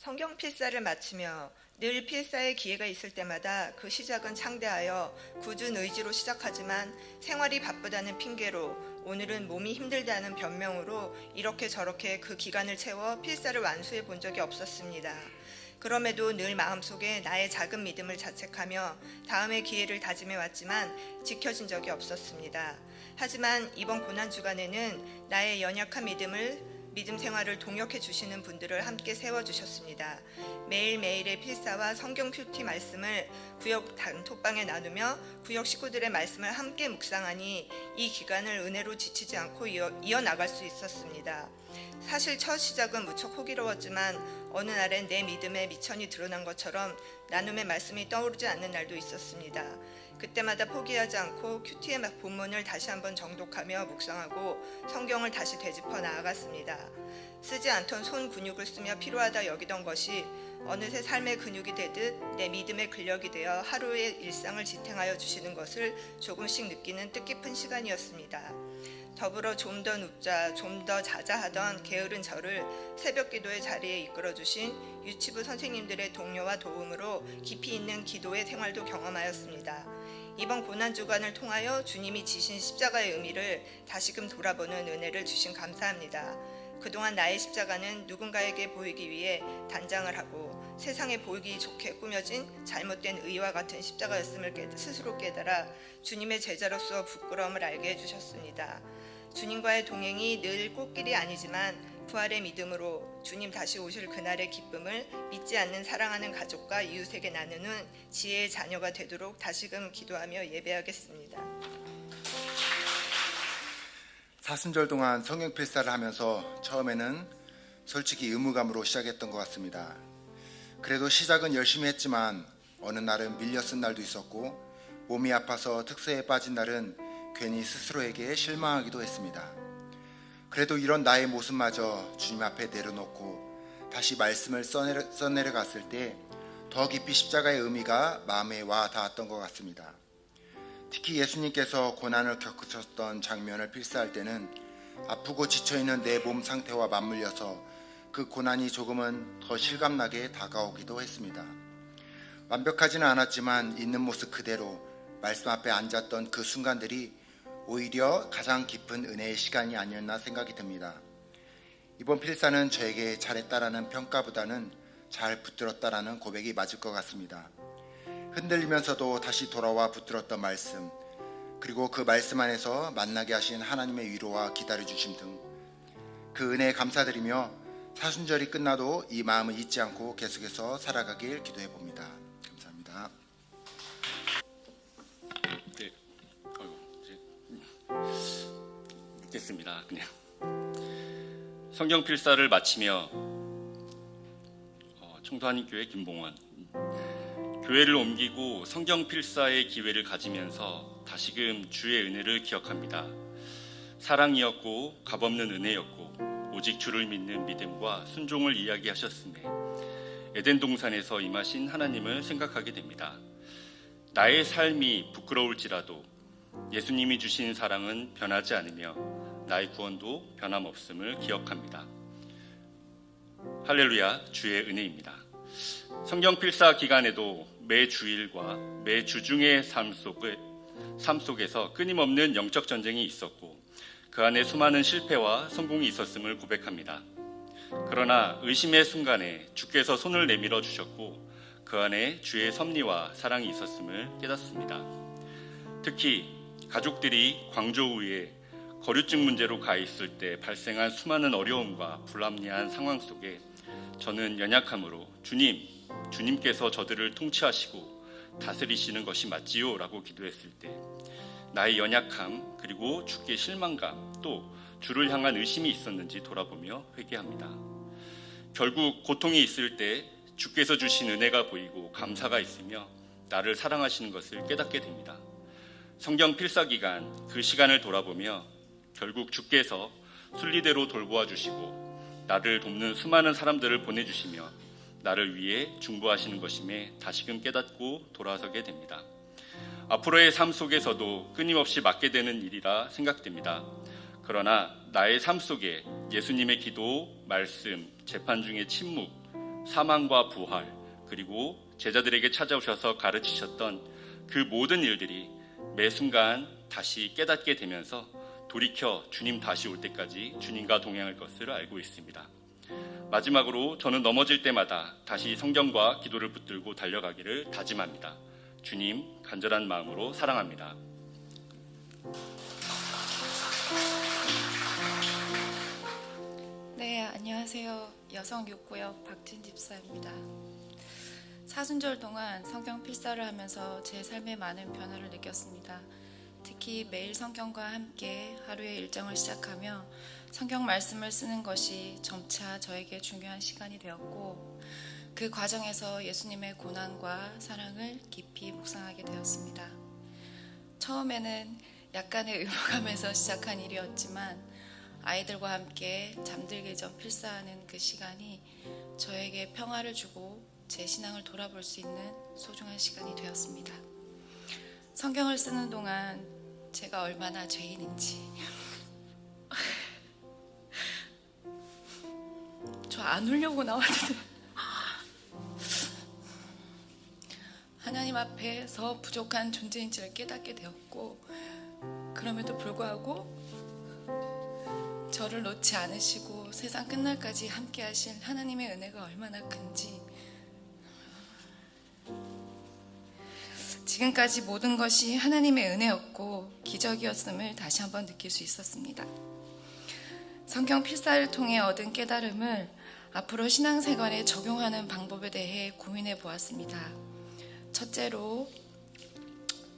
성경 필사를 마치며 늘 필사의 기회가 있을 때마다 그 시작은 창대하여 굳은 의지로 시작하지만 생활이 바쁘다는 핑계로 오늘은 몸이 힘들다는 변명으로 이렇게 저렇게 그 기간을 채워 필사를 완수해 본 적이 없었습니다. 그럼에도 늘 마음속에 나의 작은 믿음을 자책하며 다음의 기회를 다짐해 왔지만 지켜진 적이 없었습니다. 하지만 이번 고난주간에는 나의 연약한 믿음 생활을 동역해 주시는 분들을 함께 세워주셨습니다. 매일매일의 필사와 성경 큐티 말씀을 구역 단톡방에 나누며 구역 식구들의 말씀을 함께 묵상하니 이 기간을 은혜로 지치지 않고 이어나갈 수 있었습니다. 사실 첫 시작은 무척 호기로웠지만 어느 날엔 내 믿음의 미천이 드러난 것처럼 나눔의 말씀이 떠오르지 않는 날도 있었습니다. 그때마다 포기하지 않고 큐티의 본문을 다시 한번 정독하며 묵상하고 성경을 다시 되짚어 나아갔습니다. 쓰지 않던 손 근육을 쓰며 필요하다 여기던 것이 어느새 삶의 근육이 되듯 내 믿음의 근력이 되어 하루의 일상을 지탱하여 주시는 것을 조금씩 느끼는 뜻깊은 시간이었습니다. 더불어 좀 더 눕자, 좀 더 자자 하던 게으른 저를 새벽기도의 자리에 이끌어주신 유치부 선생님들의 동료와 도움으로 깊이 있는 기도의 생활도 경험하였습니다. 이번 고난주간을 통하여 주님이 지신 십자가의 의미를 다시금 돌아보는 은혜를 주신 감사합니다. 그동안 나의 십자가는 누군가에게 보이기 위해 단장을 하고 세상에 보이기 좋게 꾸며진 잘못된 의와 같은 십자가였음을 스스로 깨달아 주님의 제자로서 부끄러움을 알게 해주셨습니다. 주님과의 동행이 늘 꽃길이 아니지만 부활의 믿음으로 주님 다시 오실 그날의 기쁨을 믿지 않는 사랑하는 가족과 이웃에게 나누는 지혜의 자녀가 되도록 다시금 기도하며 예배하겠습니다. 사순절 동안 성경 필사를 하면서 처음에는 솔직히 의무감으로 시작했던 것 같습니다. 그래도 시작은 열심히 했지만 어느 날은 밀려 쓴 날도 있었고 몸이 아파서 특세에 빠진 날은 괜히 스스로에게 실망하기도 했습니다. 그래도 이런 나의 모습마저 주님 앞에 내려놓고 다시 말씀을 써내려갔을 때 더 깊이 십자가의 의미가 마음에 와 닿았던 것 같습니다. 특히 예수님께서 고난을 겪으셨던 장면을 필사할 때는 아프고 지쳐있는 내 몸 상태와 맞물려서 그 고난이 조금은 더 실감나게 다가오기도 했습니다. 완벽하지는 않았지만 있는 모습 그대로 말씀 앞에 앉았던 그 순간들이 오히려 가장 깊은 은혜의 시간이 아니었나 생각이 듭니다. 이번 필사는 저에게 잘했다라는 평가보다는 잘 붙들었다라는 고백이 맞을 것 같습니다. 흔들리면서도 다시 돌아와 붙들었던 말씀, 그리고 그 말씀 안에서 만나게 하신 하나님의 위로와 기다려주심 등 그 은혜에 감사드리며 사순절이 끝나도 이 마음을 잊지 않고 계속해서 살아가길 기도해 봅니다. 감사합니다. 네, 읽겠습니다. 그냥 성경 필사를 마치며 청도한인교회 김봉원 교회를 옮기고 성경 필사의 기회를 가지면서 다시금 주의 은혜를 기억합니다. 사랑이었고 값없는 은혜였고 오직 주를 믿는 믿음과 순종을 이야기하셨음에 에덴 동산에서 임하신 하나님을 생각하게 됩니다. 나의 삶이 부끄러울지라도 예수님이 주신 사랑은 변하지 않으며 나의 구원도 변함없음을 기억합니다. 할렐루야, 주의 은혜입니다. 성경 필사 기간에도 매 주일과 매 주중의 삶 속에서 끊임없는 영적 전쟁이 있었고 그 안에 수많은 실패와 성공이 있었음을 고백합니다. 그러나 의심의 순간에 주께서 손을 내밀어 주셨고 그 안에 주의 섭리와 사랑이 있었음을 깨닫습니다. 특히 가족들이 광저우에 거류증 문제로 가 있을 때 발생한 수많은 어려움과 불합리한 상황 속에 저는 연약함으로 주님께서 저들을 통치하시고 다스리시는 것이 맞지요? 라고 기도했을 때 나의 연약함 그리고 주께 실망감 또 주를 향한 의심이 있었는지 돌아보며 회개합니다. 결국 고통이 있을 때 주께서 주신 은혜가 보이고 감사가 있으며 나를 사랑하시는 것을 깨닫게 됩니다. 성경 필사 기간 그 시간을 돌아보며 결국 주께서 순리대로 돌보아 주시고 나를 돕는 수많은 사람들을 보내주시며 나를 위해 중보하시는 것임에 다시금 깨닫고 돌아서게 됩니다. 앞으로의 삶 속에서도 끊임없이 맡게 되는 일이라 생각됩니다. 그러나 나의 삶 속에 예수님의 기도, 말씀, 재판 중의 침묵, 사망과 부활, 그리고 제자들에게 찾아오셔서 가르치셨던 그 모든 일들이 매 순간 다시 깨닫게 되면서 돌이켜 주님 다시 올 때까지 주님과 동행할 것을 알고 있습니다. 마지막으로 저는 넘어질 때마다 다시 성경과 기도를 붙들고 달려가기를 다짐합니다. 주님 간절한 마음으로 사랑합니다. 네, 안녕하세요. 여성육구역 박진 집사입니다. 사순절 동안 성경 필사를 하면서 제 삶에 많은 변화를 느꼈습니다. 특히 매일 성경과 함께 하루의 일정을 시작하며 성경 말씀을 쓰는 것이 점차 저에게 중요한 시간이 되었고, 그 과정에서 예수님의 고난과 사랑을 깊이 묵상하게 되었습니다. 처음에는 약간의 의무감에서 시작한 일이었지만 아이들과 함께 잠들기 전 필사하는 그 시간이 저에게 평화를 주고 제 신앙을 돌아볼 수 있는 소중한 시간이 되었습니다. 성경을 쓰는 동안 제가 얼마나 죄인인지, 저 안 울려고 나왔는데 하나님 앞에서 부족한 존재인지를 깨닫게 되었고, 그럼에도 불구하고 저를 놓지 않으시고 세상 끝날까지 함께 하실 하나님의 은혜가 얼마나 큰지, 지금까지 모든 것이 하나님의 은혜였고 기적이었음을 다시 한번 느낄 수 있었습니다. 성경 필사를 통해 얻은 깨달음을 앞으로 신앙생활에 적용하는 방법에 대해 고민해 보았습니다. 첫째로,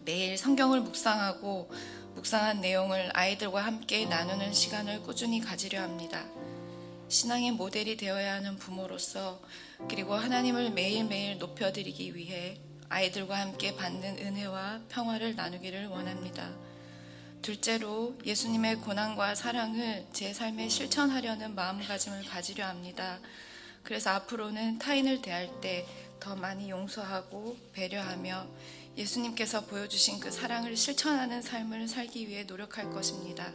매일 성경을 묵상하고 묵상한 내용을 아이들과 함께 나누는 시간을 꾸준히 가지려 합니다. 신앙의 모델이 되어야 하는 부모로서, 그리고 하나님을 매일매일 높여드리기 위해 아이들과 함께 받는 은혜와 평화를 나누기를 원합니다. 둘째로, 예수님의 고난과 사랑을 제 삶에 실천하려는 마음가짐을 가지려 합니다. 그래서 앞으로는 타인을 대할 때 더 많이 용서하고 배려하며 예수님께서 보여주신 그 사랑을 실천하는 삶을 살기 위해 노력할 것입니다.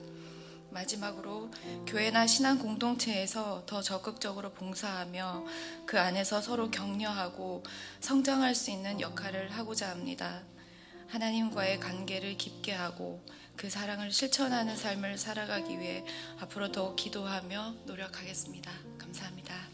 마지막으로, 교회나 신앙 공동체에서 더 적극적으로 봉사하며 그 안에서 서로 격려하고 성장할 수 있는 역할을 하고자 합니다. 하나님과의 관계를 깊게 하고 그 사랑을 실천하는 삶을 살아가기 위해 앞으로 더욱 기도하며 노력하겠습니다. 감사합니다.